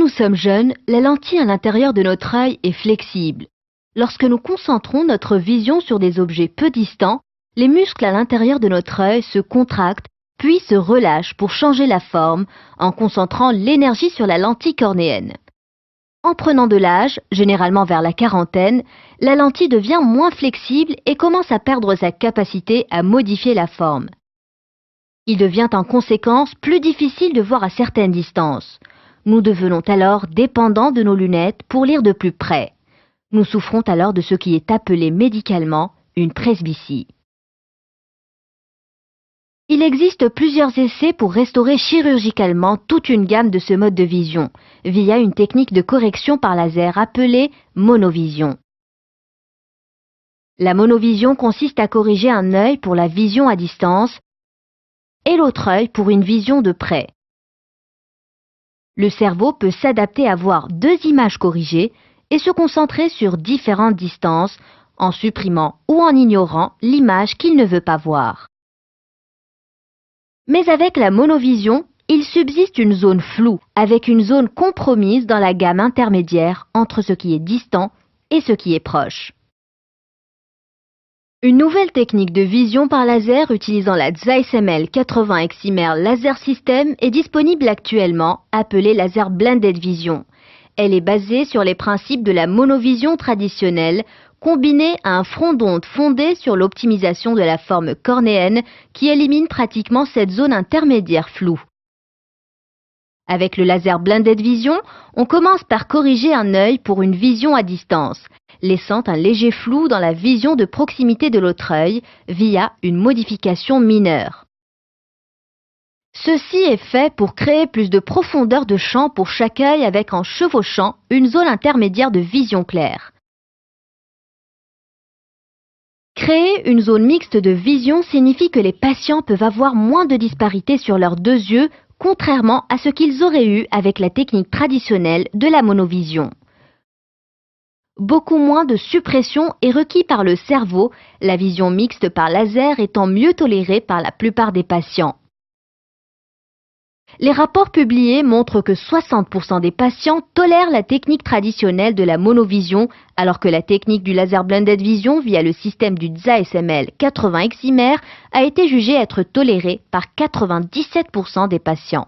nous sommes jeunes, la lentille à l'intérieur de notre œil est flexible. Lorsque nous concentrons notre vision sur des objets peu distants, les muscles à l'intérieur de notre œil se contractent puis se relâchent pour changer la forme en concentrant l'énergie sur la lentille cornéenne. En prenant de l'âge, généralement vers la quarantaine, la lentille devient moins flexible et commence à perdre sa capacité à modifier la forme. Il devient en conséquence plus difficile de voir à certaines distances. Nous devenons alors dépendants de nos lunettes pour lire de plus près. Nous souffrons alors de ce qui est appelé médicalement une presbytie. Il existe plusieurs essais pour restaurer chirurgicalement toute une gamme de ce mode de vision, via une technique de correction par laser appelée monovision. La monovision consiste à corriger un œil pour la vision à distance et l'autre œil pour une vision de près. Le cerveau peut s'adapter à voir deux images corrigées et se concentrer sur différentes distances en supprimant ou en ignorant l'image qu'il ne veut pas voir. Mais avec la monovision, il subsiste une zone floue, avec une zone compromise dans la gamme intermédiaire entre ce qui est distant et ce qui est proche. Une nouvelle technique de vision par laser utilisant la Zeiss ML 80 Excimer Laser System est disponible actuellement, appelée Laser Blended Vision. Elle est basée sur les principes de la monovision traditionnelle, combinée à un front d'onde fondé sur l'optimisation de la forme cornéenne qui élimine pratiquement cette zone intermédiaire floue. Avec le laser Blended Vision, on commence par corriger un œil pour une vision à distance, laissant un léger flou dans la vision de proximité de l'autre œil via une modification mineure. Ceci est fait pour créer plus de profondeur de champ pour chaque œil avec en chevauchant une zone intermédiaire de vision claire. Créer une zone mixte de vision signifie que les patients peuvent avoir moins de disparité sur leurs deux yeux, contrairement à ce qu'ils auraient eu avec la technique traditionnelle de la monovision. Beaucoup moins de suppression est requis par le cerveau, la vision mixte par laser étant mieux tolérée par la plupart des patients. Les rapports publiés montrent que 60% des patients tolèrent la technique traditionnelle de la monovision, alors que la technique du laser blended vision via le système du Zeiss ML 80 Excimer a été jugée être tolérée par 97% des patients.